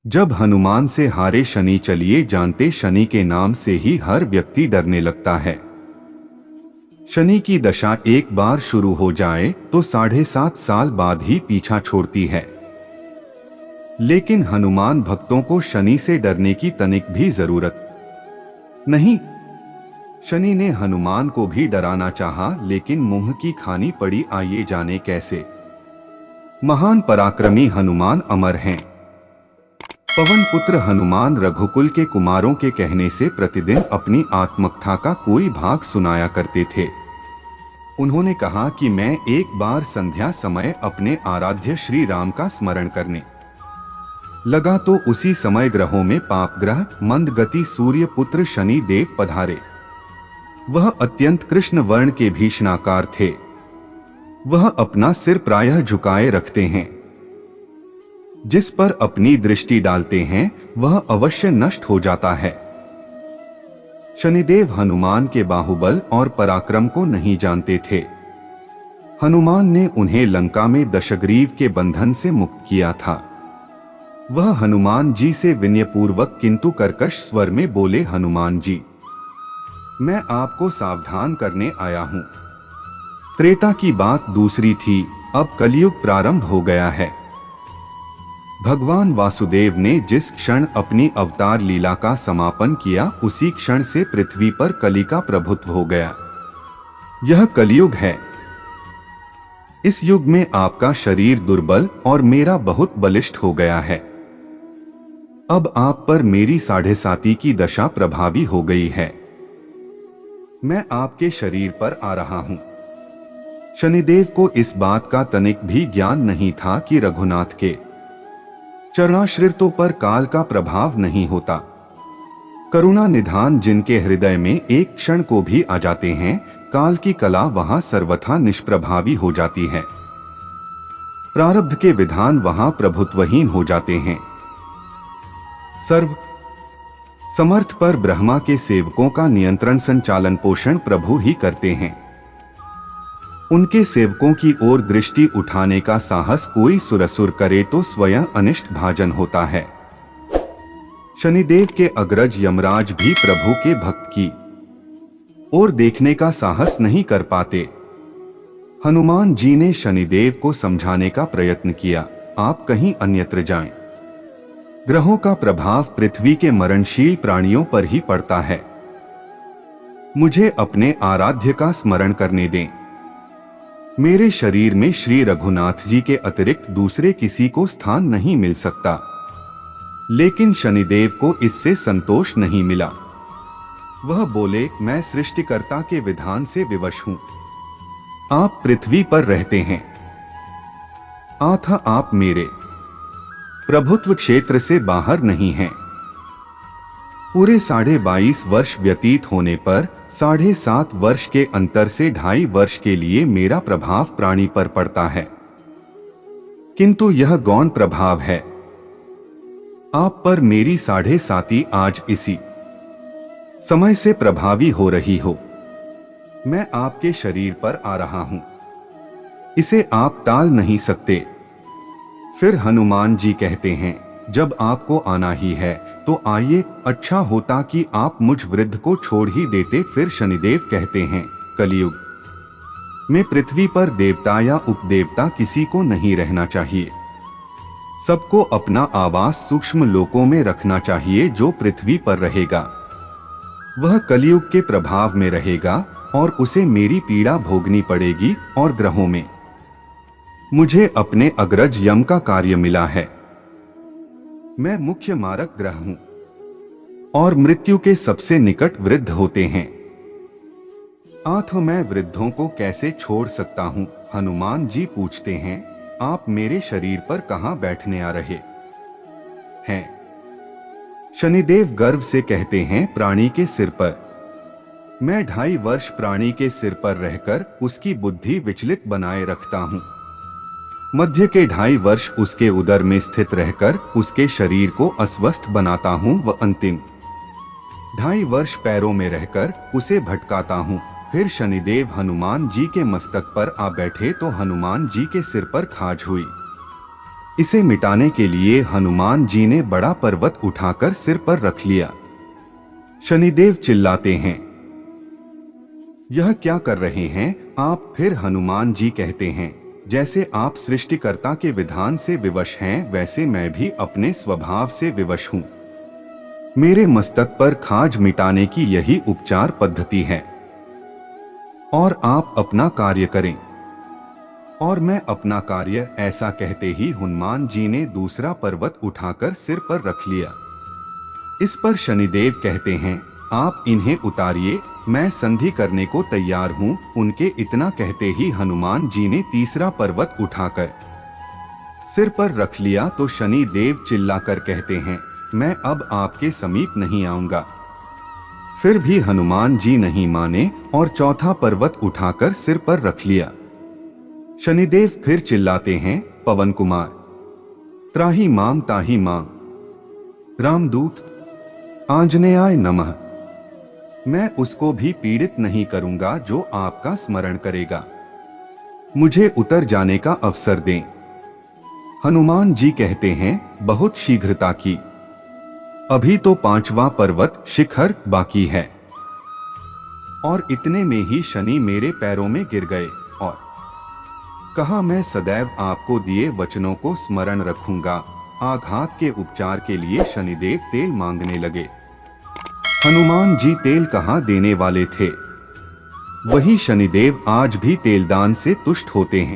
जब हनुमान से हारे शनि, चलिए जानते शनि के नाम से ही हर व्यक्ति डरने लगता है। शनि की दशा एक बार शुरू हो जाए तो 7.5 साल बाद ही पीछा छोड़ती है। लेकिन हनुमान भक्तों को शनि से डरने की तनिक भी जरूरत नहीं। शनि ने हनुमान को भी डराना चाहा, लेकिन मुंह की खानी पड़ी। आइए जाने कैसे। महान पराक्रमी हनुमान अमर हैं। पवन पुत्र हनुमान रघुकुल के कुमारों के कहने से प्रतिदिन अपनी आत्मकथा का कोई भाग सुनाया करते थे। उन्होंने कहा कि मैं एक बार संध्या समय अपने आराध्य श्री राम का स्मरण करने लगा तो उसी समय ग्रहों में पाप ग्रह मंदगति सूर्य पुत्र शनि देव पधारे। वह अत्यंत कृष्ण वर्ण के भीषणाकार थे। वह अपना सिर प्रायः झुकाए रखते हैं। जिस पर अपनी दृष्टि डालते हैं वह अवश्य नष्ट हो जाता है। शनिदेव हनुमान के बाहुबल और पराक्रम को नहीं जानते थे। हनुमान ने उन्हें लंका में दशग्रीव के बंधन से मुक्त किया था। वह हनुमान जी से विनयपूर्वक किंतु कर्कश स्वर में बोले, हनुमान जी, मैं आपको सावधान करने आया हूं। त्रेता की बात दूसरी थी, अब कलयुग प्रारंभ हो गया है। भगवान वासुदेव ने जिस क्षण अपनी अवतार लीला का समापन किया, उसी क्षण से पृथ्वी पर कली का प्रभुत्व हो गया। यह कलयुग है। इस युग में आपका शरीर दुर्बल और मेरा बहुत बलिष्ठ हो गया है। अब आप पर मेरी 7.5 की दशा प्रभावी हो गई है। मैं आपके शरीर पर आ रहा हूं। शनिदेव को इस बात का तनिक भी ज्ञान नहीं था कि रघुनाथ के चरणाश्रितों पर काल का प्रभाव नहीं होता। करुणा निधान जिनके हृदय में एक क्षण को भी आ जाते हैं, काल की कला वहां सर्वथा निष्प्रभावी हो जाती है। प्रारब्ध के विधान वहां प्रभुत्वहीन हो जाते हैं। सर्व समर्थ पर ब्रह्मा के सेवकों का नियंत्रण संचालन पोषण प्रभु ही करते हैं। उनके सेवकों की ओर दृष्टि उठाने का साहस कोई सुरसुर करे तो स्वयं अनिष्ट भाजन होता है। शनिदेव के अग्रज यमराज भी प्रभु के भक्त की ओर देखने का साहस नहीं कर पाते। हनुमान जी ने शनिदेव को समझाने का प्रयत्न किया, आप कहीं अन्यत्र जाएं। ग्रहों का प्रभाव पृथ्वी के मरणशील प्राणियों पर ही पड़ता है। मुझे अपने आराध्य का स्मरण करने दें। मेरे शरीर में श्री रघुनाथ जी के अतिरिक्त दूसरे किसी को स्थान नहीं मिल सकता। लेकिन शनिदेव को इससे संतोष नहीं मिला। वह बोले, मैं सृष्टिकर्ता के विधान से विवश हूं। आप पृथ्वी पर रहते हैं, अतः आप मेरे प्रभुत्व क्षेत्र से बाहर नहीं हैं। पूरे 22.5 वर्ष व्यतीत होने पर 7.5 वर्ष के अंतर से 2.5 वर्ष के लिए मेरा प्रभाव प्राणी पर पड़ता है, किंतु यह गौण प्रभाव है। आप पर मेरी 7.5 आज इसी समय से प्रभावी हो रही हो। मैं आपके शरीर पर आ रहा हूं, इसे आप टाल नहीं सकते। फिर हनुमान जी कहते हैं, जब आपको आना ही है तो आइए, अच्छा होता कि आप मुझ वृद्ध को छोड़ ही देते। फिर शनिदेव कहते हैं, कलयुग में पृथ्वी पर देवता या उपदेवता किसी को नहीं रहना चाहिए। सबको अपना आवास सूक्ष्म लोकों में रखना चाहिए। जो पृथ्वी पर रहेगा वह कलयुग के प्रभाव में रहेगा और उसे मेरी पीड़ा भोगनी पड़ेगी। और ग्रहों में मुझे अपने अग्रज यम का कार्य मिला है। मैं मुख्य मारक ग्रह हूं और मृत्यु के सबसे निकट वृद्ध होते हैं। अतः मैं वृद्धों को कैसे छोड़ सकता हूं? हनुमान जी पूछते हैं, आप मेरे शरीर पर कहां बैठने आ रहे हैं? शनिदेव गर्व से कहते हैं, प्राणी के सिर पर। मैं 2.5 वर्ष प्राणी के सिर पर रहकर उसकी बुद्धि विचलित बनाए रखता हूं। मध्य के 2.5 वर्ष उसके उदर में स्थित रहकर उसके शरीर को अस्वस्थ बनाता हूं व अंतिम 2.5 वर्ष पैरों में रहकर उसे भटकाता हूं। फिर शनिदेव हनुमान जी के मस्तक पर आ बैठे तो हनुमान जी के सिर पर खाज हुई। इसे मिटाने के लिए हनुमान जी ने बड़ा पर्वत उठाकर सिर पर रख लिया। शनिदेव चिल्लाते हैं, यह क्या कर रहे हैं आप? फिर हनुमान जी कहते हैं, जैसे आप सृष्टिकर्ता के विधान से विवश हैं, वैसे मैं भी अपने स्वभाव से विवश हूं। मेरे मस्तक पर खाज मिटाने की यही उपचार पद्धति है, और आप अपना कार्य करें और मैं अपना कार्य। ऐसा कहते ही हनुमान जी ने दूसरा पर्वत उठाकर सिर पर रख लिया। इस पर शनिदेव कहते हैं, आप इन्हें उतारिए, मैं संधि करने को तैयार हूं। उनके इतना कहते ही हनुमान जी ने तीसरा पर्वत उठाकर सिर पर रख लिया तो शनि देव चिल्लाकर कहते हैं, मैं अब आपके समीप नहीं आऊंगा। फिर भी हनुमान जी नहीं माने और चौथा पर्वत उठाकर सिर पर रख लिया। शनिदेव फिर चिल्लाते हैं, पवन कुमार, त्राहि माम ताहि माम, रामदूत आंजनेयाय नमः। मैं उसको भी पीड़ित नहीं करूंगा जो आपका स्मरण करेगा। मुझे उतर जाने का अवसर दें। हनुमान जी कहते हैं, बहुत शीघ्रता की, अभी तो पांचवा पर्वत शिखर बाकी है। और इतने में ही शनि मेरे पैरों में गिर गए और कहा, मैं सदैव आपको दिए वचनों को स्मरण रखूंगा। आघात के उपचार के लिए शनिदेव तेल मांगने लगे। हनुमान जी तेल कहाँ देने वाले थे? वही शनिदेव आज भी तेलदान से तुष्ट होते हैं।